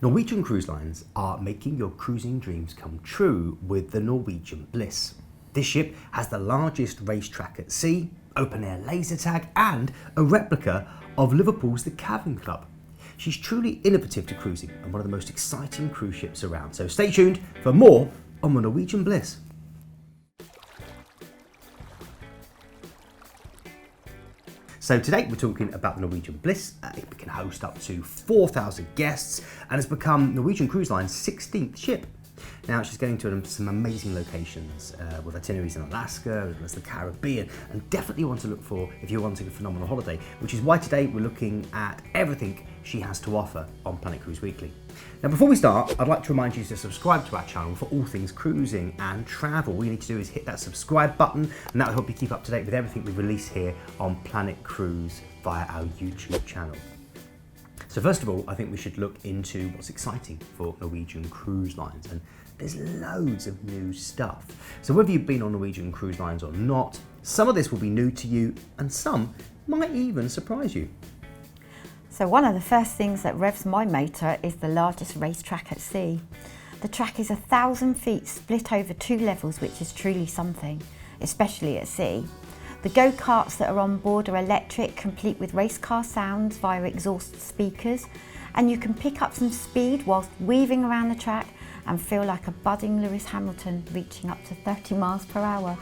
Norwegian Cruise Lines are making your cruising dreams come true with the Norwegian Bliss. This ship has the largest racetrack at sea, open-air laser tag and a replica of Liverpool's the Cavern Club. She's truly innovative to cruising and one of the most exciting cruise ships around. So stay tuned for more on the Norwegian Bliss. So today we're talking about the Norwegian Bliss. It can host up to 4,000 guests and has become Norwegian Cruise Line's 16th ship. Now she's going to some amazing locations with itineraries in Alaska as well as the Caribbean, and definitely one to look for if you're wanting a phenomenal holiday, which is why today we're looking at everything she has to offer on Planet Cruise Weekly. Now before we start, I'd like to remind you to subscribe to our channel for all things cruising and travel. All you need to do is hit that subscribe button and that will help you keep up to date with everything we release here on Planet Cruise via our YouTube channel. So first of all, I think we should look into what's exciting for Norwegian Cruise Lines, and there's loads of new stuff. So whether you've been on Norwegian Cruise Lines or not, some of this will be new to you and some might even surprise you. So one of the first things that revs my motor is the largest racetrack at sea. The track is 1,000 feet split over 2 levels, which is truly something, especially at sea. The go-karts that are on board are electric, complete with race car sounds via exhaust speakers, and you can pick up some speed whilst weaving around the track and feel like a budding Lewis Hamilton reaching up to 30 miles per hour.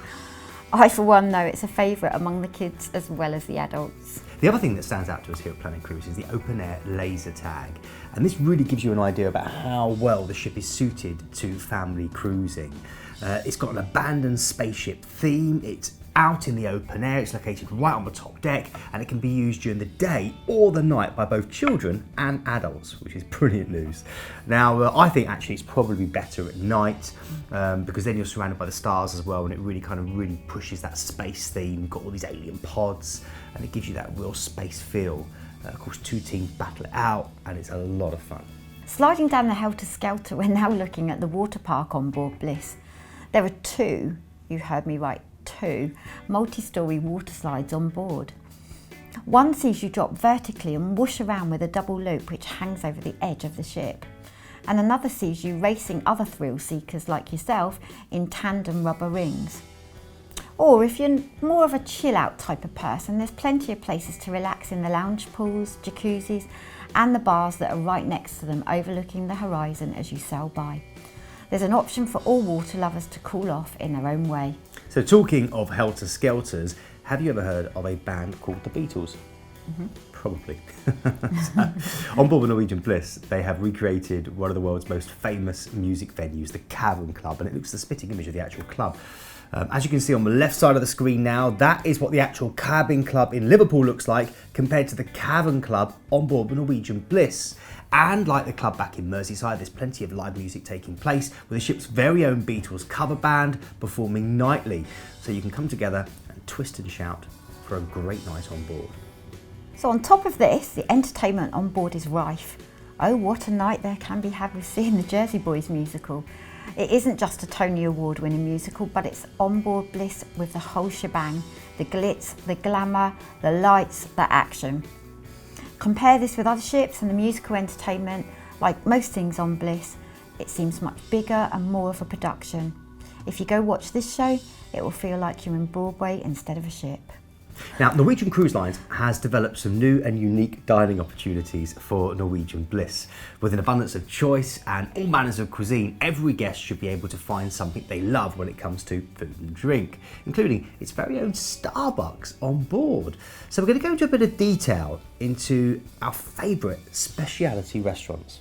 I for one know it's a favourite among the kids as well as the adults. The other thing that stands out to us here at Planet Cruise is the open-air laser tag, and this really gives you an idea about how well the ship is suited to family cruising. It's got an abandoned spaceship theme, it's out in the open air, it's located right on the top deck, and it can be used during the day or the night by both children and adults, which is brilliant news. Now I think actually it's probably better at night because then you're surrounded by the stars as well, and it really pushes that space theme. You've got all these alien pods and it gives you that real space feel. Of course 2 teams battle it out and it's a lot of fun. Sliding down the Helter Skelter, we're now looking at the water park on board Bliss. There are 2, you heard me right, 2 multi-storey water slides on board. One sees you drop vertically and whoosh around with a double loop which hangs over the edge of the ship. And another sees you racing other thrill seekers like yourself in tandem rubber rings. Or if you're more of a chill out type of person, there's plenty of places to relax in the lounge pools, jacuzzis and the bars that are right next to them, overlooking the horizon as you sail by. There's an option for all water lovers to cool off in their own way. So talking of Helter Skelters, have you ever heard of a band called the Beatles? Mm-hmm. Probably. On board the Norwegian Bliss, they have recreated one of the world's most famous music venues, the Cavern Club, and it looks the spitting image of the actual club. As you can see on the left side of the screen now, that is what the actual Cavern Club in Liverpool looks like compared to the Cavern Club on board the Norwegian Bliss. And like the club back in Merseyside, there's plenty of live music taking place with the ship's very own Beatles cover band performing nightly. So you can come together and twist and shout for a great night on board. So on top of this, the entertainment on board is rife. Oh, what a night there can be had with seeing the Jersey Boys musical. It isn't just a Tony Award winning musical, but it's on board Bliss with the whole shebang. The glitz, the glamour, the lights, the action. Compare this with other ships and the musical entertainment, like most things on Bliss, it seems much bigger and more of a production. If you go watch this show, it will feel like you're in Broadway instead of a ship. Now, Norwegian Cruise Lines has developed some new and unique dining opportunities for Norwegian Bliss. With an abundance of choice and all manners of cuisine, every guest should be able to find something they love when it comes to food and drink, including its very own Starbucks on board. So we're going to go into a bit of detail into our favourite specialty restaurants.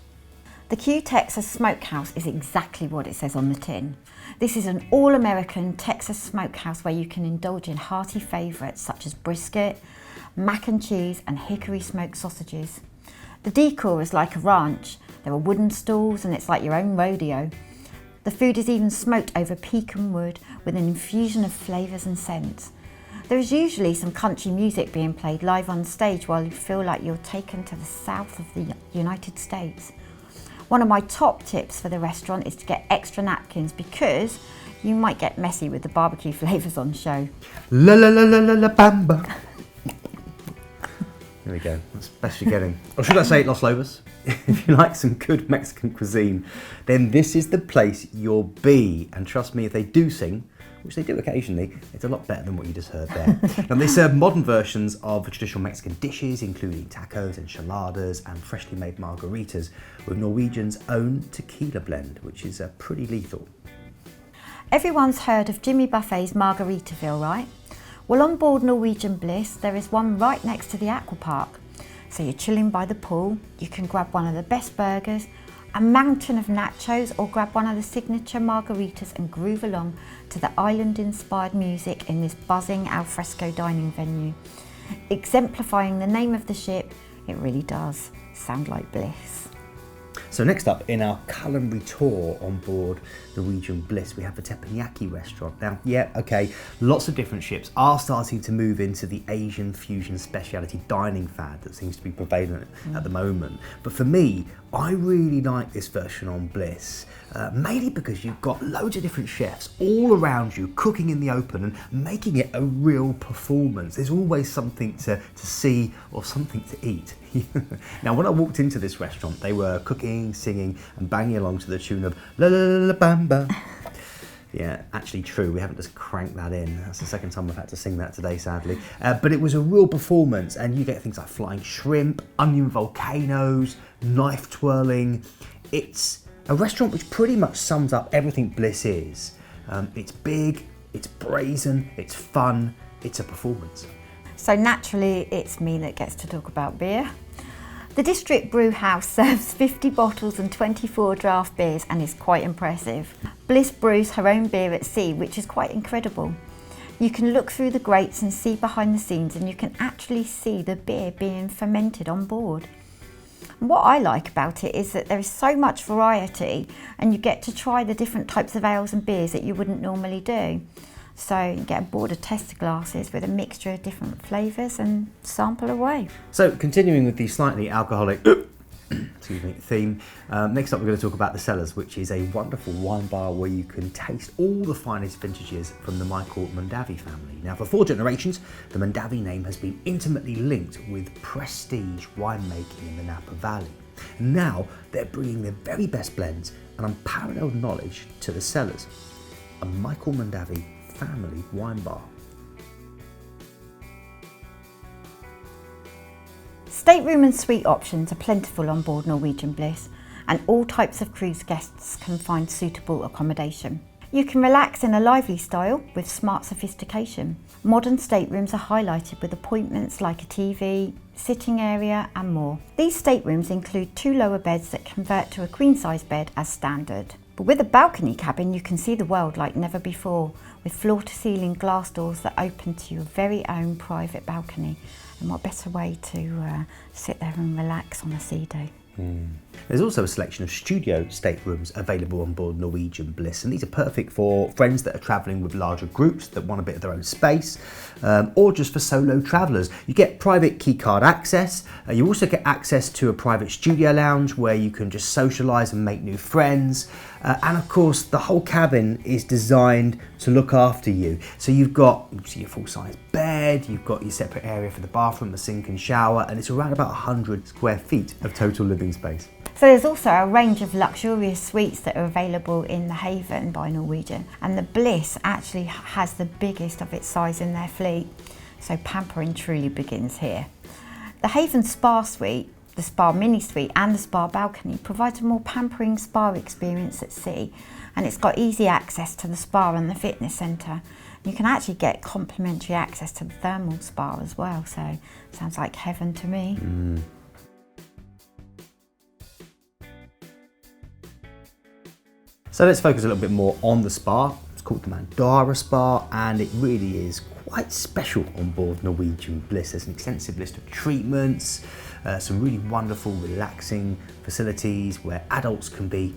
The Q Texas Smokehouse is exactly what it says on the tin. This is an all-American Texas smokehouse where you can indulge in hearty favourites such as brisket, mac and cheese and hickory smoked sausages. The decor is like a ranch. There are wooden stalls and it's like your own rodeo. The food is even smoked over pecan wood with an infusion of flavours and scents. There is usually some country music being played live on stage while you feel like you're taken to the south of the United States. One of my top tips for the restaurant is to get extra napkins because you might get messy with the barbecue flavours on show. La la la la la la bamba. There we go. That's the best you're getting. Or should I say Los Lobos? If you like some good Mexican cuisine, then this is the place you'll be. And trust me, if they do sing, which they do occasionally, it's a lot better than what you just heard there. Now, they serve modern versions of traditional Mexican dishes, including tacos, enchiladas, and freshly made margaritas with Norwegian's own tequila blend, which is pretty lethal. Everyone's heard of Jimmy Buffet's Margaritaville, right? Well, on board Norwegian Bliss, there is one right next to the aqua park. So you're chilling by the pool, you can grab one of the best burgers, a mountain of nachos, or grab one of the signature margaritas and groove along to the island-inspired music in this buzzing alfresco dining venue. Exemplifying the name of the ship, it really does sound like bliss. So next up in our culinary tour on board Norwegian Bliss, we have the Teppanyaki restaurant. Now, yeah, okay, lots of different ships are starting to move into the Asian fusion specialty dining fad that seems to be prevalent at the moment. But for me, I really like this version on Bliss, mainly because you've got loads of different chefs all around you cooking in the open and making it a real performance. There's always something to see or something to eat. Now, when I walked into this restaurant, they were cooking, singing and banging along to the tune of La La La La Bamba. Yeah, actually true, we haven't just cranked that in. That's the second time I've had to sing that today, sadly. But it was a real performance, and you get things like flying shrimp, onion volcanoes, knife twirling. It's a restaurant which pretty much sums up everything Bliss is. It's big, it's brazen, it's fun, it's a performance. So naturally, it's me that gets to talk about beer. The District Brew House serves 50 bottles and 24 draft beers and is quite impressive. Bliss brews her own beer at sea, which is quite incredible. You can look through the grates and see behind the scenes, and you can actually see the beer being fermented on board. And what I like about it is that there is so much variety, and you get to try the different types of ales and beers that you wouldn't normally do. So you get a board of tester glasses with a mixture of different flavours and sample away. So continuing with the slightly alcoholic excuse me, theme, next up we're going to talk about the Cellars, which is a wonderful wine bar where you can taste all the finest vintages from the Michael Mondavi family. Now, for 4 generations, the Mondavi name has been intimately linked with prestige winemaking in the Napa Valley. And now they're bringing their very best blends and unparalleled knowledge to the Cellars, a Michael Mondavi family wine bar. Stateroom and suite options are plentiful on board Norwegian Bliss, and all types of cruise guests can find suitable accommodation. You can relax in a lively style with smart sophistication. Modern staterooms are highlighted with appointments like a TV, sitting area and more. These staterooms include 2 lower beds that convert to a queen-size bed as standard. But with a balcony cabin, you can see the world like never before, with floor-to-ceiling glass doors that open to your very own private balcony. And what better way to sit there and relax on a sea day. There's also a selection of studio staterooms available on board Norwegian Bliss, and these are perfect for friends that are travelling with larger groups that want a bit of their own space, or just for solo travellers. You get private keycard access. You also get access to a private studio lounge where you can just socialise and make new friends. And of course, the whole cabin is designed to look after you. So you've got your full-size bed, you've got your separate area for the bathroom, the sink and shower, and it's around about 100 square feet of total living space. So there's also a range of luxurious suites that are available in the Haven by Norwegian, and the Bliss actually has the biggest of its size in their fleet. So pampering truly begins here. The Haven Spa Suite, the Spa Mini Suite and the Spa Balcony provides a more pampering spa experience at sea, and it's got easy access to the spa and the fitness centre. You can actually get complimentary access to the thermal spa as well, so sounds like heaven to me. So let's focus a little bit more on the spa. It's called the Mandara Spa, and it really is quite special on board Norwegian Bliss. There's an extensive list of treatments, some really wonderful, relaxing facilities where adults can be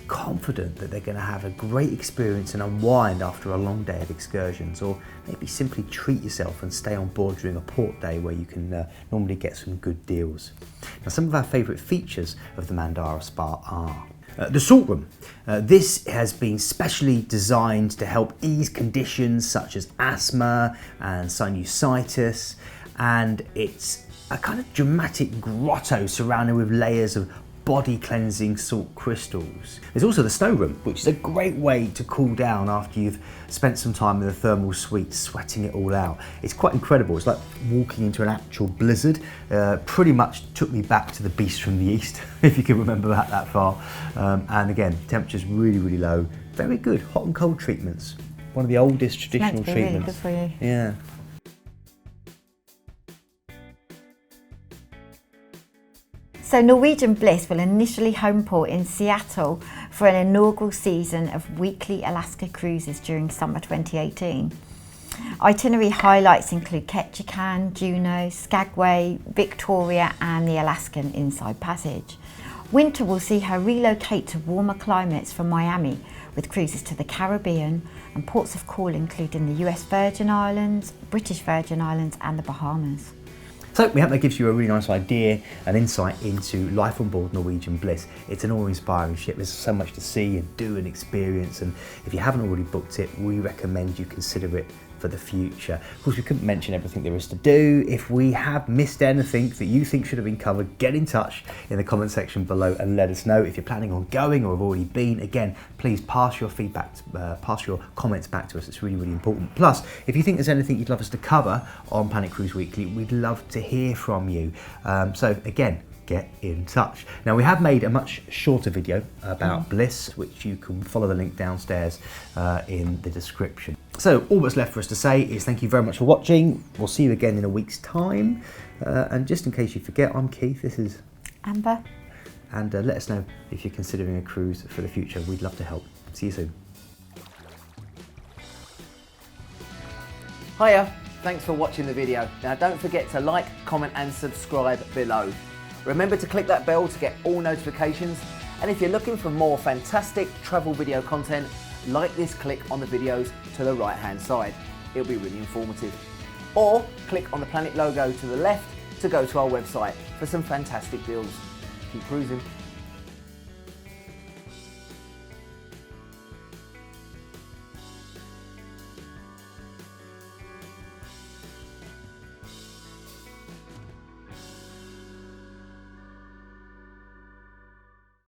confident that they're going to have a great experience and unwind after a long day of excursions, or maybe simply treat yourself and stay on board during a port day where you can normally get some good deals. Now, some of our favourite features of the Mandara Spa are the salt room. This has been specially designed to help ease conditions such as asthma and sinusitis, and it's a kind of dramatic grotto surrounded with layers of body cleansing salt crystals. There's also the snow room, which is a great way to cool down after you've spent some time in the thermal suite sweating it all out. It's quite incredible. It's like walking into an actual blizzard. Pretty much took me back to the Beast from the East, if you can remember that far. And again, temperature's really low. Very good hot and cold treatments. One of the oldest traditional treatments. Really good for you. Yeah. So Norwegian Bliss will initially home port in Seattle for an inaugural season of weekly Alaska cruises during summer 2018. Itinerary highlights include Ketchikan, Juneau, Skagway, Victoria and the Alaskan Inside Passage. Winter will see her relocate to warmer climates from Miami with cruises to the Caribbean and ports of call including the US Virgin Islands, British Virgin Islands and the Bahamas. So we hope that gives you a really nice idea and insight into life on board Norwegian Bliss. It's an awe-inspiring ship. There's so much to see and do and experience, and if you haven't already booked it, we recommend you consider it for the future. Of course, we couldn't mention everything there is to do. If we have missed anything that you think should have been covered, get in touch in the comment section below and let us know. If you're planning on going or have already been, again, please pass your feedback, pass your comments back to us. It's really important. Plus, if you think there's anything you'd love us to cover on Planet Cruise Weekly, we'd love to hear from you. So again, get in touch. Now, we have made a much shorter video about Bliss, which you can follow the link downstairs in the description. So all that's left for us to say is thank you very much for watching. We'll see you again in a week's time. And just in case you forget, I'm Keith, this is Amber. And let us know if you're considering a cruise for the future. We'd love to help. See you soon. Hiya, thanks for watching the video. Now don't forget to like, comment and subscribe below. Remember to click that bell to get all notifications, and if you're looking for more fantastic travel video content, like this click on the videos to the right hand side. It'll be really informative. Or click on the Planet logo to the left to go to our website for some fantastic deals. Keep cruising.